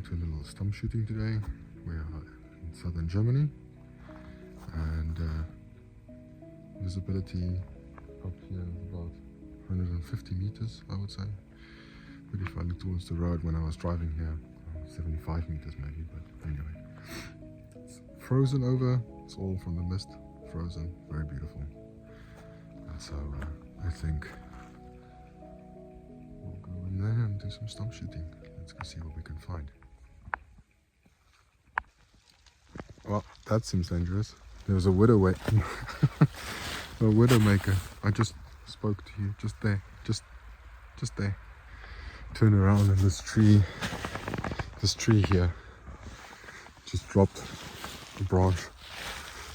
to a little stump shooting today. We are in southern Germany, and visibility up here is about 150 meters, I would say. But if I look towards the road when I was driving here, 75 meters maybe, but anyway. It's frozen over, it's all from the mist, frozen, very beautiful. And so I think we'll go in there and do some stump shooting. Let's go see what we can find. Well, that seems dangerous. There's a widowmaker. A widowmaker. I just spoke to you, just there, just there. Turn around and this tree here just dropped a branch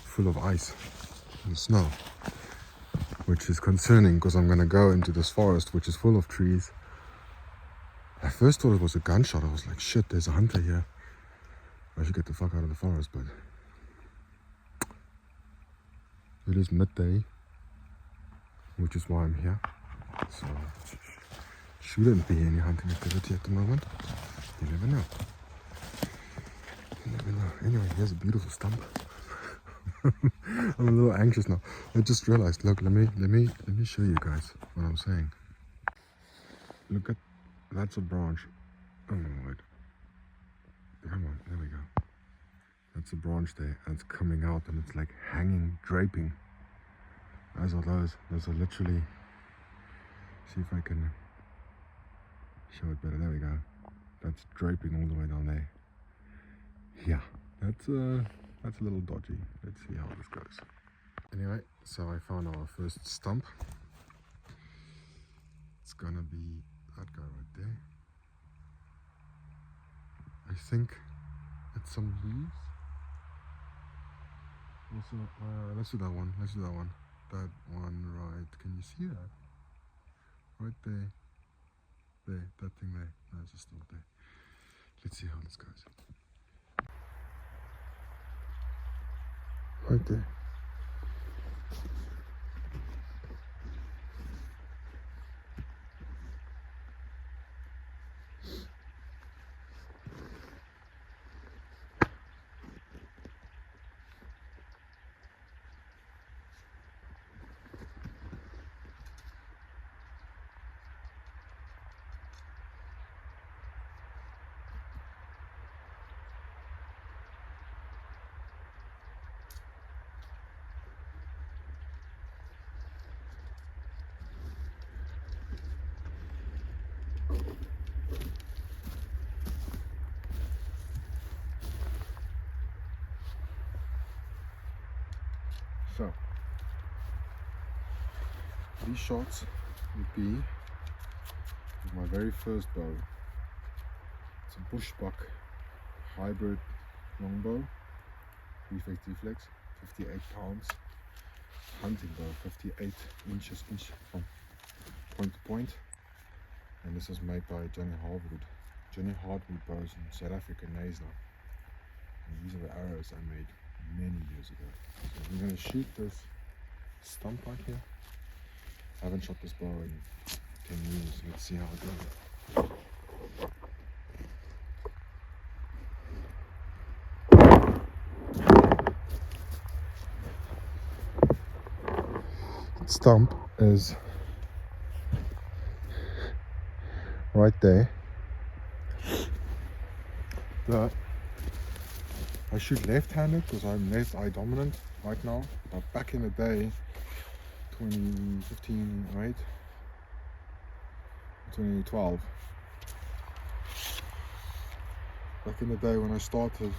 full of ice and snow, which is concerning because I'm gonna go into this forest which is full of trees. I first thought it was a gunshot. I was like, shit, there's a hunter here. I should get the fuck out of the forest, but it is midday, which is why I'm here. So shouldn't be any hunting activity at the moment. You never know. You never know. Anyway, here's a beautiful stump. I'm a little anxious now. I just realized. Look, let me show you guys what I'm saying. Look at that's a branch. Oh no, wait. Come on, there we go. That's a branch there, and it's coming out, and it's like hanging, draping. As are those. Those are literally. See if I can show it better. There we go. That's draping all the way down there. Yeah, that's a little dodgy. Let's see how this goes. Anyway, so I found our first stump. It's gonna be that guy right there. I think it's some leaves. Also, let's do that one. Let's do that one. That one right. Can you see that? Right there. There, that thing there. There's a stump there. Let's see how this goes. Right there. So, these shots would be with my very first bow. It's a Bushbuck hybrid longbow, reflex deflex, 58 pounds, hunting bow, 58 inches from point to point. And this was made by Jonny Heartwood. Jonny Heartwood bows in South Africa, Naisla. And these are the arrows I made many years ago. So we're going to shoot this stump right here. I haven't shot this bow in 10 years. Let's see how it goes. The stump is right there. I shoot left-handed because I'm left eye dominant right now, but back in the day, 2015, right? 2012. Back in the day when I started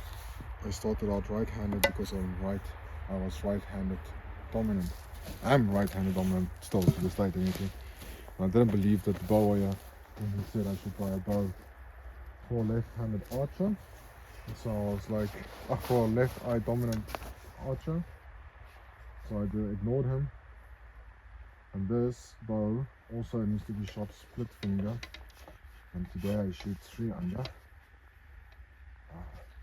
out right-handed because I was right-handed dominant. I'm right-handed dominant still to this day, technically. And I didn't believe that the bow warrior, when he said I should buy a bow for left-handed archer. So I was like, for a left eye dominant archer. So I ignored him. And this bow also needs to be shot split finger. And today I shoot 3 under.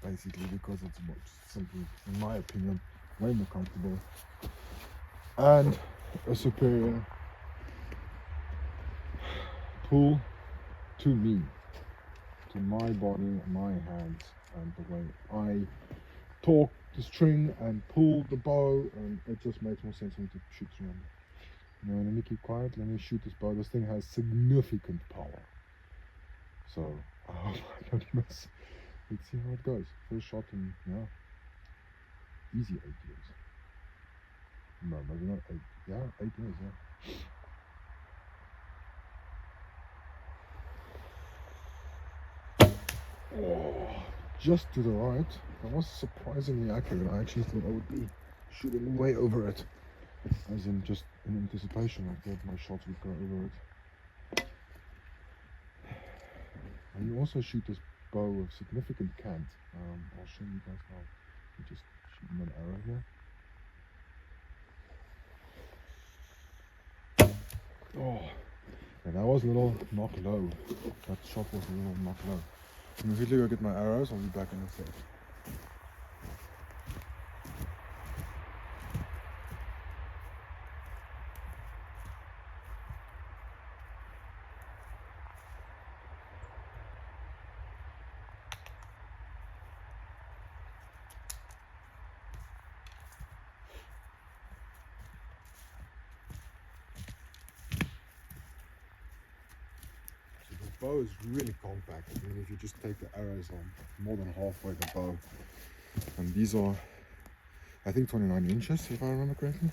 Basically because it's more simply, in my opinion, way more comfortable. And a superior pull to me. to my body, my hands, and the way I torque the string and pull the bow, and it just makes more sense for me to shoot 300. You know, let me keep quiet, let me shoot this bow. This thing has significant power. So I hope I don't miss. Let's see how it goes. First shot in, yeah, easy 8 years. No, maybe not 8. Yeah, 8 years, yeah. Oh, just to the right. That was surprisingly accurate. I actually thought I would be shooting way over it. As in just in anticipation, I thought my shots would go over it. And you also shoot this bow with significant cant. I'll show you guys how. You just shoot an arrow here. Oh, yeah, that was a little knock low. That shot was a little knock low. I'm gonna quickly go get my arrows. I'll be back in a sec. The bow is really compact. I mean, if you just take the arrows on more than halfway the bow, and these are, I think, 29 inches if I remember correctly.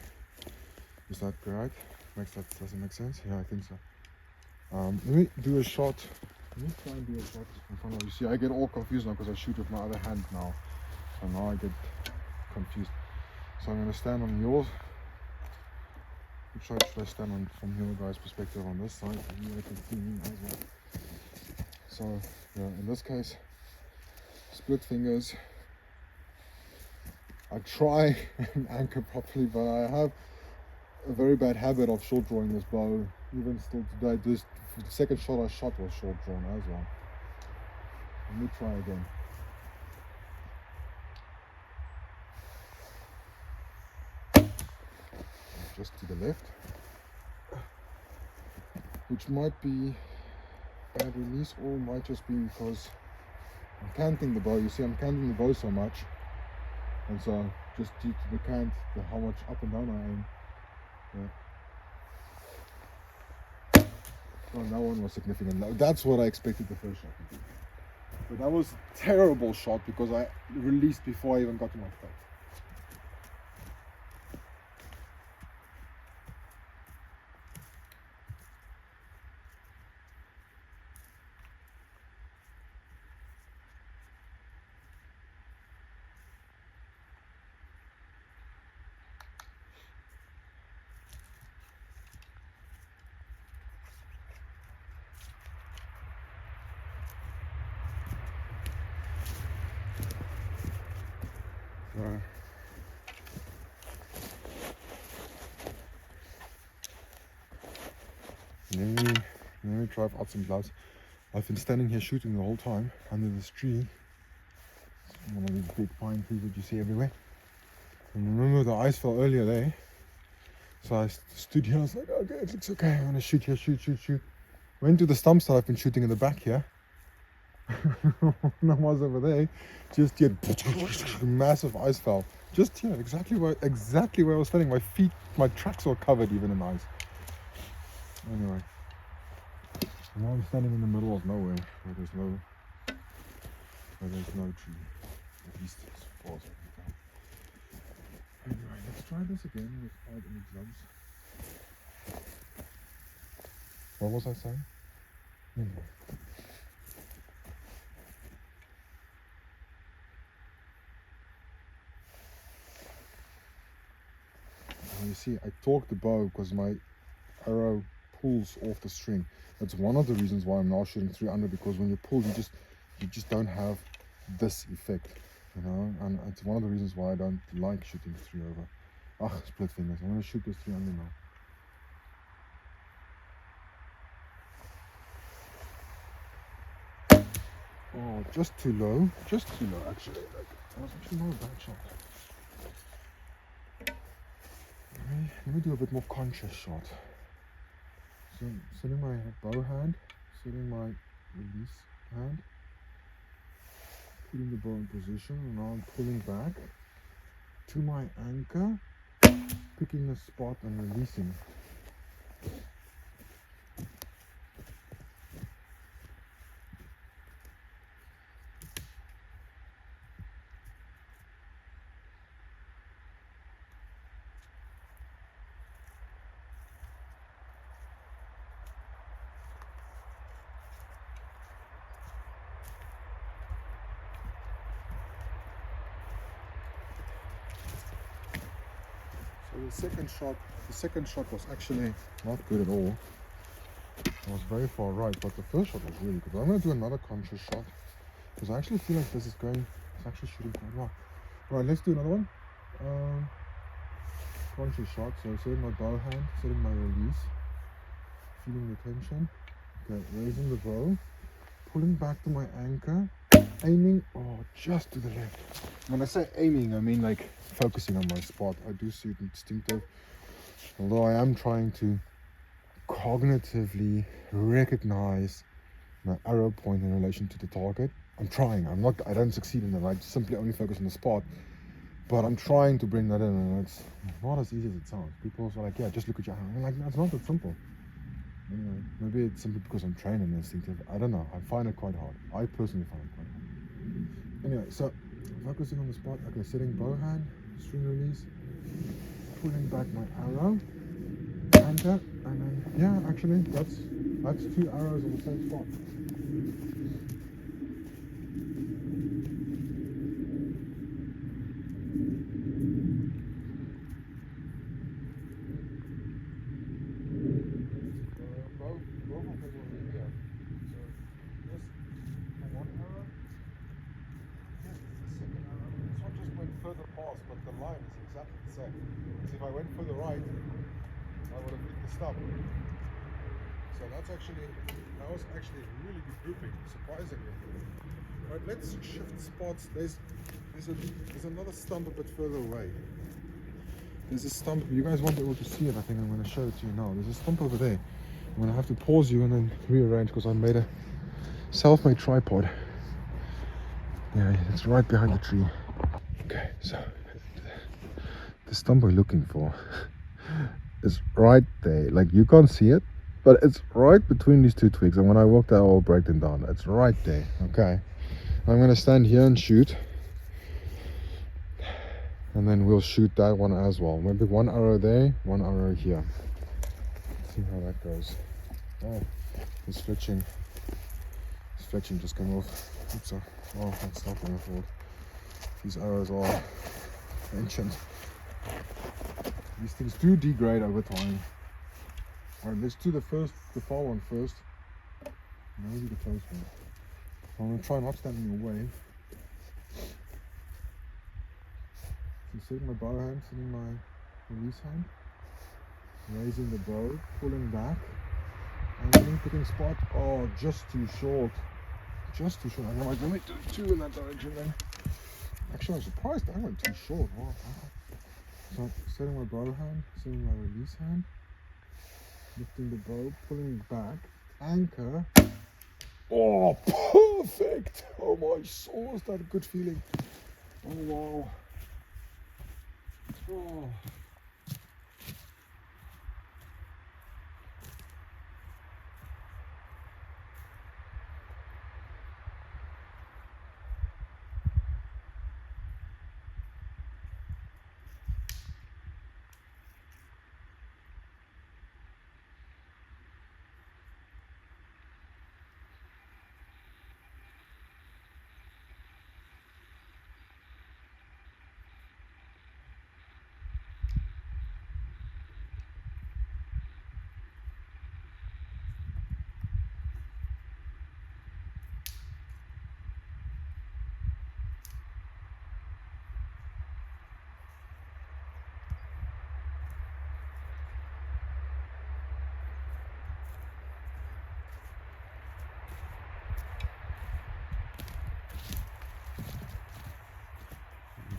Is that correct? Doesn't make sense? Yeah, I think so. Let me do a shot. Let me try and do a shot in front of you. See, I get all confused now because I shoot with my other hand now. So now I get confused. So I'm going to stand on yours. Which side should I stand on from your guys' perspective on this side? And you can see me as well. So, yeah, in this case, split fingers. I try and anchor properly, but I have a very bad habit of short drawing this bow. Even still today, the second shot I shot was short drawn as well. Let me try again. Just to the left, which might be bad release, or might just be because I'm canting the bow. You see, I'm canting the bow so much, and so just due to the cant, how much up and down I aim. Yeah. Oh, that one was significant. That's what I expected the first shot to do. But that was a terrible shot because I released before I even got to my plate. Let me try out some gloves. I've been standing here shooting the whole time under this tree. It's one of these big pine trees that you see everywhere. And remember the ice fell earlier there. So I stood here, I was like, okay, it looks okay. I'm gonna shoot here, shoot. Went to the stumps that I've been shooting in the back here. When I was over there, just here, massive ice fell. Just here, exactly where I was standing. My feet, my tracks were covered even in ice. Anyway, now I'm standing in the middle of nowhere where there's no tree. At least as far as I can tell. Anyway, let's try this again without any gloves. What was I saying? Anyway. You see, I torque the bow because my arrow pulls off the string. That's one of the reasons why I'm now shooting 300, because when you pull, you just don't have this effect, you know. And it's one of the reasons why I don't like shooting 3 over. Ah, split fingers. I'm gonna shoot this 300 now. Oh, just too low actually. Like, that was actually not a bad shot. Let me do a bit more conscious shot. So setting my bow hand, setting my release hand, putting the bow in position, and now I'm pulling back to my anchor, picking a spot and releasing. So the second shot was actually not good at all. It was very far right, but the first shot was really good. I'm going to do another conscious shot because I actually feel like this is it's actually shooting quite well. All right, let's do another one. Conscious shot, so setting my bow hand, setting my release, feeling the tension. Okay, raising the bow, pulling back to my anchor, aiming, just to the left. When I say aiming, I mean like focusing on my spot. I do shoot instinctive, although I am trying to cognitively recognize my arrow point in relation to the target. I'm trying. I don't succeed in it. I simply only focus on the spot. But I'm trying to bring that in, and it's not as easy as it sounds. People are like, yeah, just look at your hand. I'm like, no, it's not that simple. Anyway, maybe it's simply because I'm trained in instinctive. I don't know. I find it quite hard. I personally find it quite hard. Anyway, so focusing on the spot. Okay, setting bow hand, string release, pulling back my arrow, anchor, and then yeah, actually that's 2 arrows on the same spot. Further past, but the line is exactly the same. Because if I went further right, I would have hit the stump. So that was actually a really good grouping, surprisingly. Right, let's shift spots. There's another stump a bit further away. There's a stump. You guys won't be able to see it. I think I'm going to show it to you now. There's a stump over there. I'm going to have to pause you and then rearrange because I made a self-made tripod. Yeah, it's right behind the tree. Okay, so the stump we're looking for is right there. Like, you can't see it, but it's right between these 2 twigs, and when I walk there I'll break them down. It's right there. Okay, I'm gonna stand here and shoot, and then we'll shoot that one as well. Maybe 1 arrow there, 1 arrow here. Let's see how that goes. Oh, this fletching just came off. Oops, oh, that's not my fault. These arrows are ancient. These things do degrade over time. Alright, let's do the far one first. Maybe the close one. I'm going to try not to stand in your way. So setting my bow hand, setting my release hand. Raising the bow, pulling back. And then picking spot. Oh, just too short. Just too short. Otherwise, let me do 2 in that direction then. Actually, I'm surprised I went too short. Wow. So, setting my bow hand, setting my release hand, lifting the bow, pulling back, anchor. Oh, perfect! Oh my soul, is that a good feeling? Oh wow. Oh.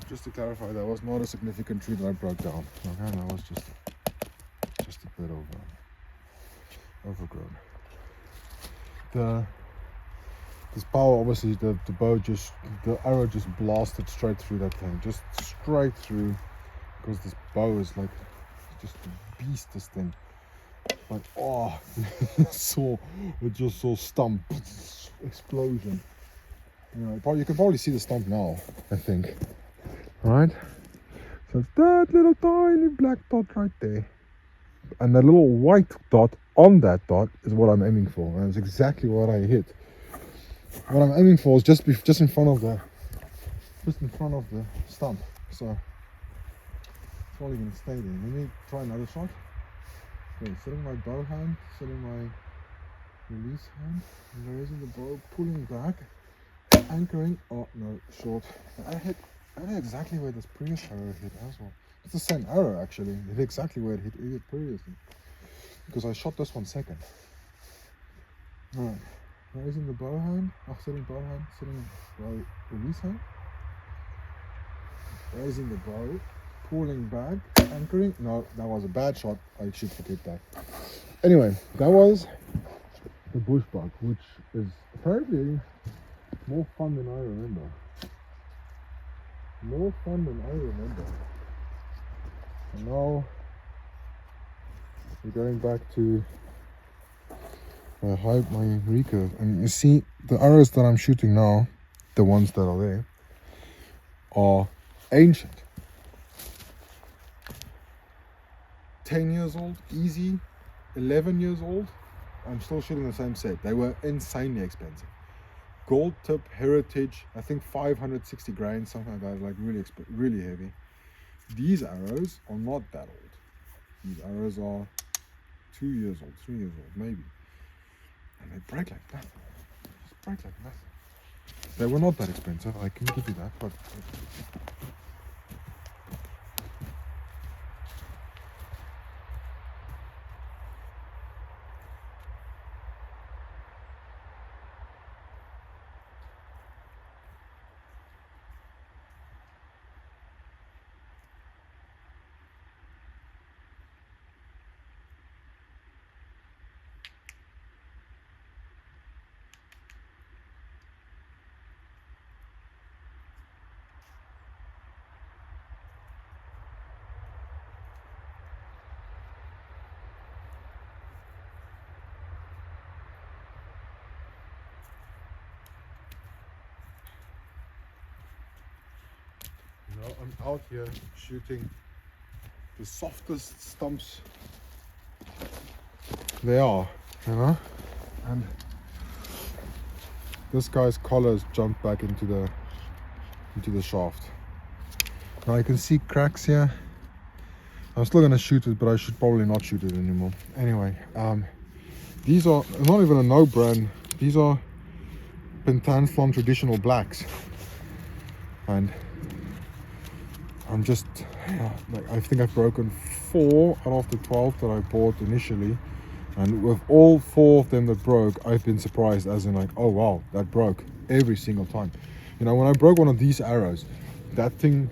Just to clarify, that was not a significant tree that I broke down. Okay, that was just a bit overgrown. The this power, obviously the arrow just blasted straight through that thing, just straight through, because this bow is like just a beast, this thing. Like, oh, it just saw Stump explosion. You can probably see the Stump now, I think. Right? So it's that little tiny black dot right there. And that little white dot on that dot is what I'm aiming for. And it's exactly what I hit. What I'm aiming for is just in front of the Stump. So it's probably gonna stay there. Let me try another shot. Okay, setting my bow hand, setting my release hand, raising the bow, pulling back, anchoring. Oh no, short. I hit exactly where this previous arrow hit as well. It's the same arrow actually. It hit exactly where it hit previously, because I shot this one second. Alright, raising the bow hand, setting bow hand, setting bow release hand, raising the bow, pulling back, anchoring. No, that was a bad shot. I should forget that. Anyway, that was the Bushbuck, which is apparently more fun than I remember. More fun than I remember. And now we're going back to my recurve, and you see the arrows that I'm shooting now, the ones that are there, are ancient. 10 years old, easy. 11 years old, I'm still shooting the same set. They were insanely expensive. Gold tip, heritage, I think 560 grains, something like that, like really heavy. These arrows are not that old. These arrows are 2 years old, 3 years old, maybe. And they break like nothing. Just break like nothing. They were not that expensive, I can give you that, but I'm out here shooting the softest stumps they are, and this guy's collar's jumped back into the shaft. Now you can see cracks here. I'm still gonna shoot it, but I should probably not shoot it anymore. Anyway, these are not even a no brand. These are Penthalon Traditional Blacks, and I'm just, I think I've broken 4 out of the 12 that I bought initially, and with all 4 of them that broke, I've been surprised, as in like, oh wow, that broke every single time. When I broke one of these arrows, that thing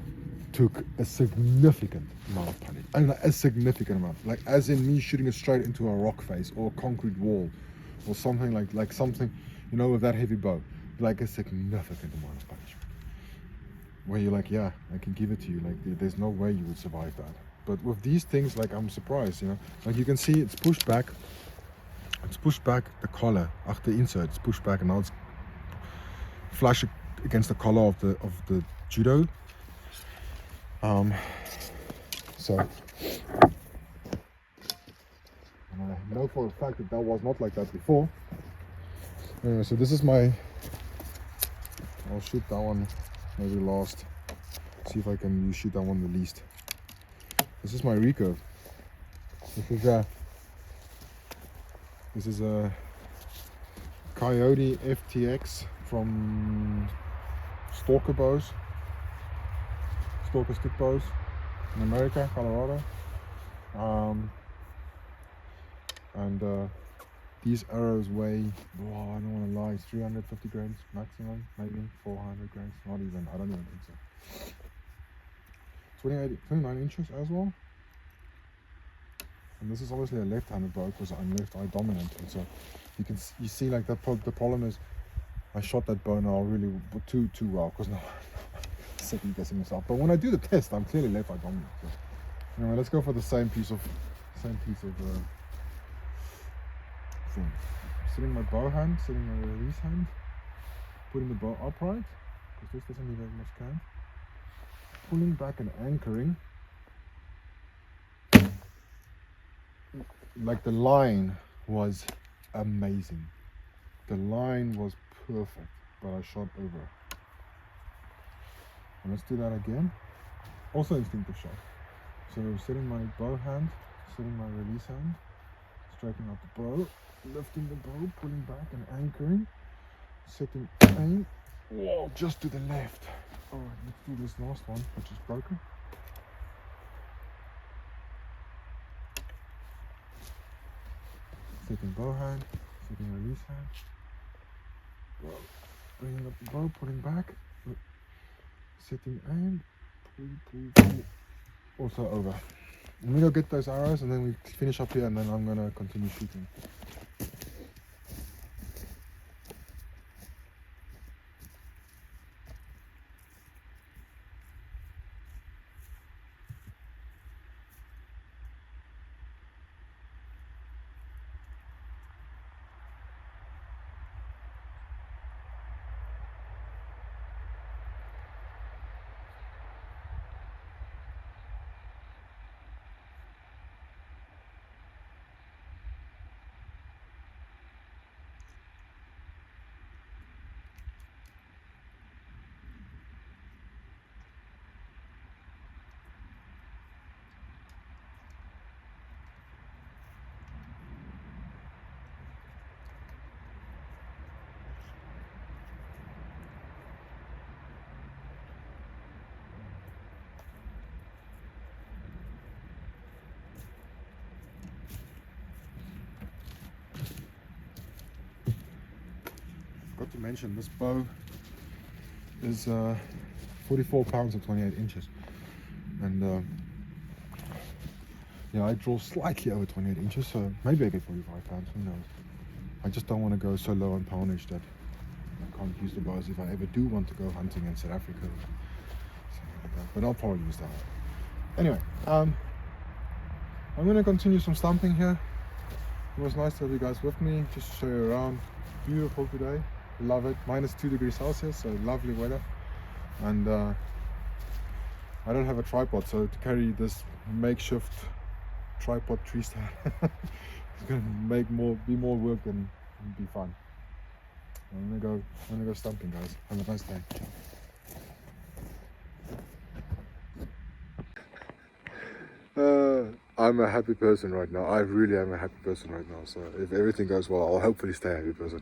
took a significant amount of punishment. I mean, like, a significant amount, like as in me shooting it straight into a rock face or a concrete wall or something like something, with that heavy bow, like a significant amount of punishment. Where you're like, yeah, I can give it to you, like there's no way you would survive that. But with these things, like, I'm surprised, like you can see it's pushed back the collar, the insert, it's pushed back, and now it's flush against the collar of the judo. So and I know for a fact that was not like that before. Anyway, so this is I'll shoot that one maybe last. See if I can shoot that one the least. This is my recurve. This is a Cayote FTX from Stalker stick bows in America, Colorado. And these arrows weigh, I don't want to lie, 350 grains maximum, maybe 400 grains, not even, I don't even think so. 29 inches as well. And this is obviously a left-handed bow because I'm left eye dominant, and so you see like the problem is I shot that bow now really too well, because now I'm second guessing myself. But when I do the test, I'm clearly left eye dominant. So anyway, let's go for the same piece of thing. Sitting my bow hand, sitting my release hand, putting the bow upright, because this doesn't need as much cant. Pulling back and anchoring. Like, the line was amazing. The line was perfect, but I shot over. And let's do that again. Also instinctive shot. So sitting my bow hand, sitting my release hand, striking out the bow, lifting the bow, pulling back and anchoring, setting aim. Whoa, just to the left. Alright, let's do this last one, which is broken. Setting bow hand, setting release hand. Bow. Bringing up the bow, pulling back, setting aim, pull. Also over. I'm gonna go get those arrows and then we finish up here, and then I'm gonna continue shooting. Forgot to mention, this bow is 44 pounds or 28 inches, and yeah, I draw slightly over 28 inches, so maybe I get 45 pounds, who knows. I just don't want to go so low on poundage that I can't use the bows if I ever do want to go hunting in South Africa or something like that. But I'll probably use that. Anyway, I'm going to continue some stumping here. It was nice to have you guys with me, just to show you around. Beautiful today, love it. -2°C, so lovely weather. And I don't have a tripod, so to carry this makeshift tripod tree stand it's going to be more work than be fun. I'm gonna go stumping, guys. Have a nice day. I'm a happy person right now. I really am a happy person right now. So if everything goes well, I'll hopefully stay a happy person.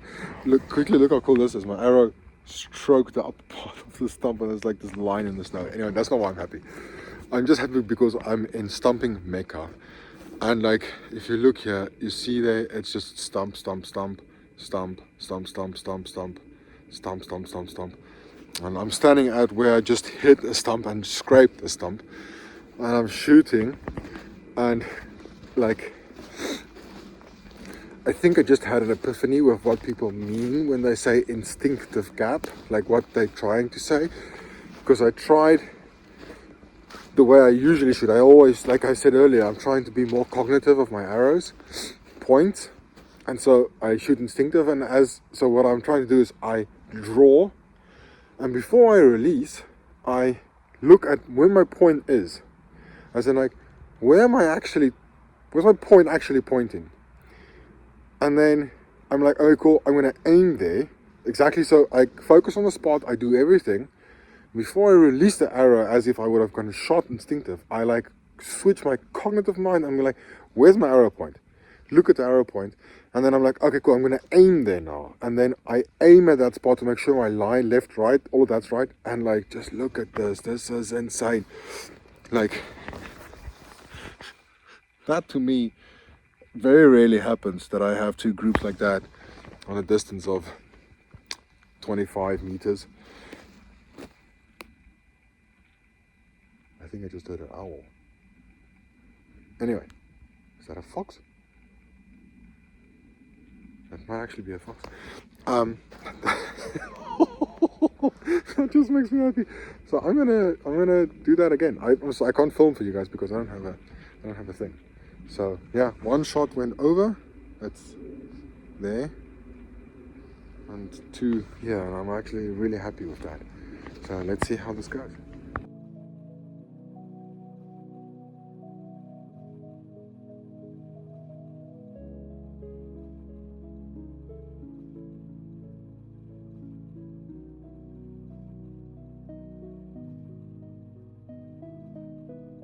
Quickly look how cool this is. My arrow stroked the upper part of the stump, and there's like this line in the snow. Anyway, that's not why I'm happy. I'm just happy because I'm in stumping mecca. And like, if you look here, you see there, it's just stump, stump, stump, stump, stump, stump, stump, stump, stump, stump, stump, stump. And I'm standing at where I just hit a stump and scraped a stump. And I'm shooting, and like, I think I just had an epiphany with what people mean when they say instinctive gap, like what they're trying to say. Because I tried the way I usually shoot. I always, like I said earlier, I'm trying to be more cognitive of my arrows, point, and so I shoot instinctive. And so what I'm trying to do is I draw, and before I release, I look at where my point is. As in, like, where's my point actually pointing? And then I'm like, okay, cool, I'm gonna aim there. Exactly, so I focus on the spot, I do everything. Before I release the arrow, as if I would have gone shot instinctive, I like switch my cognitive mind. I'm like, where's my arrow point? Look at the arrow point. And then I'm like, okay, cool, I'm gonna aim there now. And then I aim at that spot to make sure my line, left, right, all of that's right. And like, just look at this is insane. Like, that to me very rarely happens, that I have two groups like that on a distance of 25 meters. I think I just heard an owl. Anyway, is that a fox? That might actually be a fox. That just makes me happy. So I'm gonna do that again. I can't film for you guys because I don't have a thing. So yeah, one shot went over. That's there. And two here, and I'm actually really happy with that. So let's see how this goes.